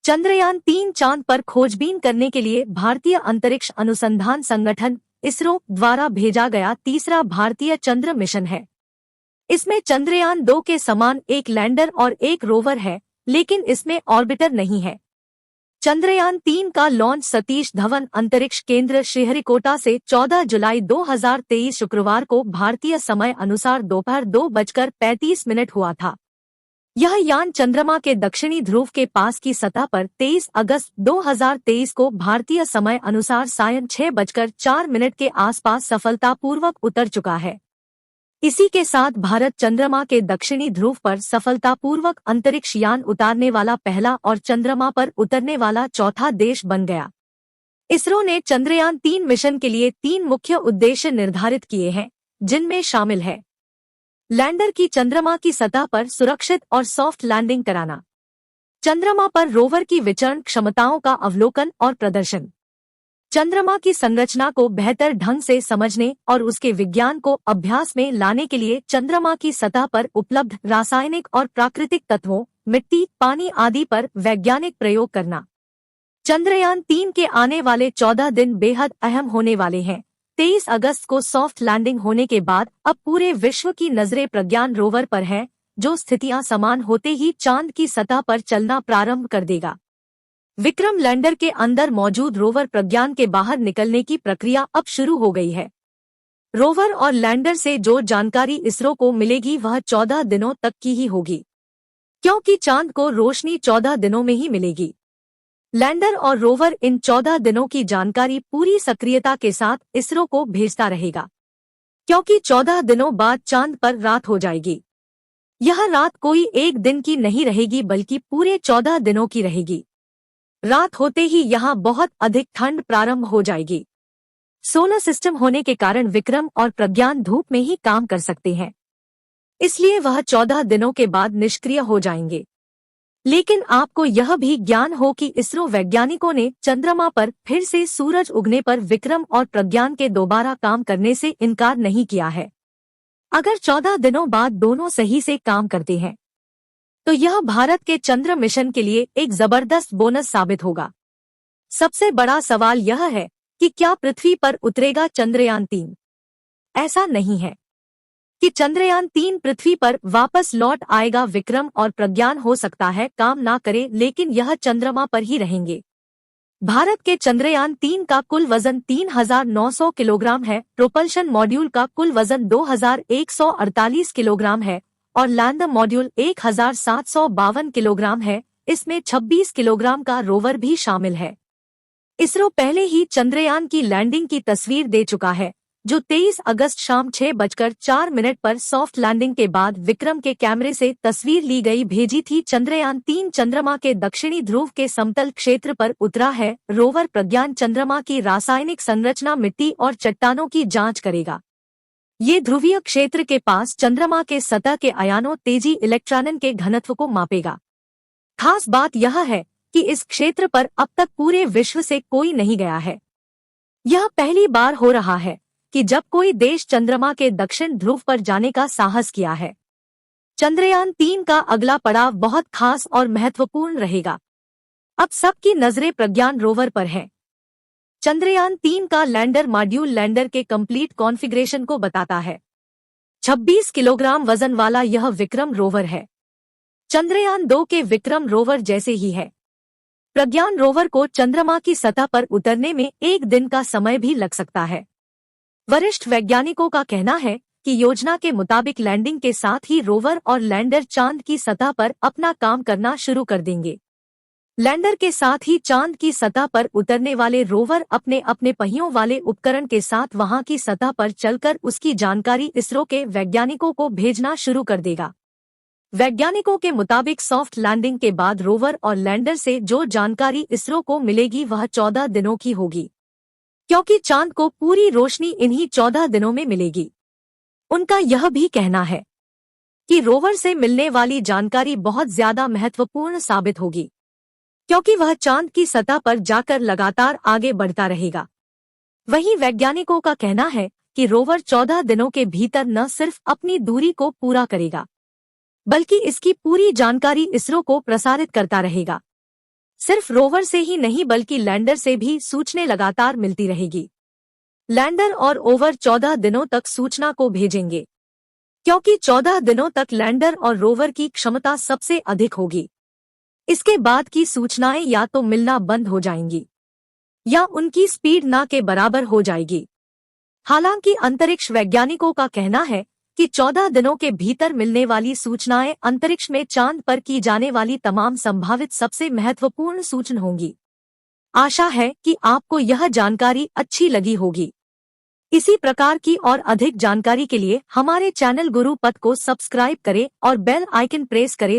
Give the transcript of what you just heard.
चंद्रयान-3 चांद पर खोजबीन करने के लिए भारतीय अंतरिक्ष अनुसंधान संगठन इसरो द्वारा भेजा गया तीसरा भारतीय चंद्र मिशन है। इसमें चंद्रयान-2 के समान एक लैंडर और एक रोवर है, लेकिन इसमें ऑर्बिटर नहीं है। चंद्रयान-3 का लॉन्च सतीश धवन अंतरिक्ष केंद्र श्रीहरिकोटा से 14 जुलाई 2023 शुक्रवार को भारतीय समय अनुसार दोपहर 2:35 हुआ था। यह यान चंद्रमा के दक्षिणी ध्रुव के पास की सतह पर 23 अगस्त 2023 को भारतीय समय अनुसार सायं 6:04 के आसपास सफलतापूर्वक उतर चुका है। इसी के साथ भारत चंद्रमा के दक्षिणी ध्रुव पर सफलतापूर्वक अंतरिक्ष यान उतारने वाला पहला और चंद्रमा पर उतरने वाला चौथा देश बन गया। इसरो ने चंद्रयान-3 मिशन के लिए 3 मुख्य उद्देश्य निर्धारित किए हैं, जिनमें शामिल है लैंडर की चंद्रमा की सतह पर सुरक्षित और सॉफ्ट लैंडिंग कराना, चंद्रमा पर रोवर की विचरण क्षमताओं का अवलोकन और प्रदर्शन, चंद्रमा की संरचना को बेहतर ढंग से समझने और उसके विज्ञान को अभ्यास में लाने के लिए चंद्रमा की सतह पर उपलब्ध रासायनिक और प्राकृतिक तत्वों, मिट्टी, पानी आदि पर वैज्ञानिक प्रयोग करना। चंद्रयान-3 के आने वाले 14 दिन बेहद अहम होने वाले हैं। 23 अगस्त को सॉफ्ट लैंडिंग होने के बाद अब पूरे विश्व की नजरें प्रज्ञान रोवर पर हैं, जो स्थितियां समान होते ही चांद की सतह पर चलना प्रारंभ कर देगा। विक्रम लैंडर के अंदर मौजूद रोवर प्रज्ञान के बाहर निकलने की प्रक्रिया अब शुरू हो गई है। रोवर और लैंडर से जो जानकारी इसरो को मिलेगी वह 14 दिनों तक की ही होगी, क्योंकि चांद को रोशनी 14 दिनों में ही मिलेगी। लैंडर और रोवर इन 14 दिनों की जानकारी पूरी सक्रियता के साथ इसरो को भेजता रहेगा, क्योंकि 14 दिनों बाद चांद पर रात हो जाएगी। यह रात कोई एक दिन की नहीं रहेगी, बल्कि पूरे 14 दिनों की रहेगी। रात होते ही यहाँ बहुत अधिक ठंड प्रारंभ हो जाएगी। सोलर सिस्टम होने के कारण विक्रम और प्रज्ञान धूप में ही काम कर सकते हैं, इसलिए वह 14 दिनों के बाद निष्क्रिय हो जाएंगे। लेकिन आपको यह भी ज्ञान हो कि इसरो वैज्ञानिकों ने चंद्रमा पर फिर से सूरज उगने पर विक्रम और प्रज्ञान के दोबारा काम करने से इनकार नहीं किया है। अगर 14 दिनों बाद दोनों सही से काम करते हैं तो यह भारत के चंद्र मिशन के लिए एक जबरदस्त बोनस साबित होगा। सबसे बड़ा सवाल यह है कि क्या पृथ्वी पर उतरेगा चंद्रयान-3? ऐसा नहीं है कि चंद्रयान-3 पृथ्वी पर वापस लौट आएगा। विक्रम और प्रज्ञान हो सकता है काम ना करे, लेकिन यह चंद्रमा पर ही रहेंगे। भारत के चंद्रयान-3 का कुल वजन 3,900 किलोग्राम है। प्रोपल्शन मॉड्यूल का कुल वजन 2,148 किलोग्राम है और लैंडर मॉड्यूल 1,752 किलोग्राम है। इसमें 26 किलोग्राम का रोवर भी शामिल है। इसरो पहले ही चंद्रयान की लैंडिंग की तस्वीर दे चुका है, जो 23 अगस्त शाम 6:04 पर सॉफ्ट लैंडिंग के बाद विक्रम के कैमरे से तस्वीर ली गई भेजी थी। चंद्रयान-3 चंद्रमा के दक्षिणी ध्रुव के समतल क्षेत्र पर उतरा है। रोवर प्रज्ञान चंद्रमा की रासायनिक संरचना, मिट्टी और चट्टानों की जांच करेगा। ये ध्रुवीय क्षेत्र के पास चंद्रमा के सतह के आयानों, तेजी, इलेक्ट्रॉन के घनत्व को मापेगा। खास बात यह है कि इस क्षेत्र पर अब तक पूरे विश्व से कोई नहीं गया है। यह पहली बार हो रहा है कि जब कोई देश चंद्रमा के दक्षिण ध्रुव पर जाने का साहस किया है। चंद्रयान-3 का अगला पड़ाव बहुत खास और महत्वपूर्ण रहेगा। अब सबकी नजरें प्रज्ञान रोवर पर हैं। चंद्रयान-3 का लैंडर मॉड्यूल लैंडर के कंप्लीट कॉन्फ़िगरेशन को बताता है। 26 किलोग्राम वजन वाला यह विक्रम रोवर है। चंद्रयान-2 के विक्रम रोवर जैसे ही है। प्रज्ञान रोवर को चंद्रमा की सतह पर उतरने में एक दिन का समय भी लग सकता है। वरिष्ठ वैज्ञानिकों का कहना है कि योजना के मुताबिक लैंडिंग के साथ ही रोवर और लैंडर चांद की सतह पर अपना काम करना शुरू कर देंगे। लैंडर के साथ ही चांद की सतह पर उतरने वाले रोवर अपने अपने पहियों वाले उपकरण के साथ वहां की सतह पर चलकर उसकी जानकारी इसरो के वैज्ञानिकों को भेजना शुरू कर देगा। वैज्ञानिकों के मुताबिक सॉफ्ट लैंडिंग के बाद रोवर और लैंडर से जो जानकारी इसरो को मिलेगी वह 14 दिनों की होगी, क्योंकि चांद को पूरी रोशनी इन्हीं 14 दिनों में मिलेगी। उनका यह भी कहना है कि रोवर से मिलने वाली जानकारी बहुत ज्यादा महत्वपूर्ण साबित होगी, क्योंकि वह चांद की सतह पर जाकर लगातार आगे बढ़ता रहेगा। वहीं वैज्ञानिकों का कहना है कि रोवर 14 दिनों के भीतर न सिर्फ अपनी दूरी को पूरा करेगा, बल्कि इसकी पूरी जानकारी इसरो को प्रसारित करता रहेगा। सिर्फ रोवर से ही नहीं बल्कि लैंडर से भी सूचनाएं लगातार मिलती रहेगी। लैंडर और ओवर 14 दिनों तक सूचना को भेजेंगे, क्योंकि 14 दिनों तक लैंडर और रोवर की क्षमता सबसे अधिक होगी। इसके बाद की सूचनाएं या तो मिलना बंद हो जाएंगी या उनकी स्पीड ना के बराबर हो जाएगी। हालांकि अंतरिक्ष वैज्ञानिकों का कहना है कि 14 दिनों के भीतर मिलने वाली सूचनाएं अंतरिक्ष में चांद पर की जाने वाली तमाम संभावित सबसे महत्वपूर्ण सूचना होंगी। आशा है कि आपको यह जानकारी अच्छी लगी होगी। इसी प्रकार की और अधिक जानकारी के लिए हमारे चैनल गुरु पथ को सब्सक्राइब करें और बेल आइकन प्रेस करें।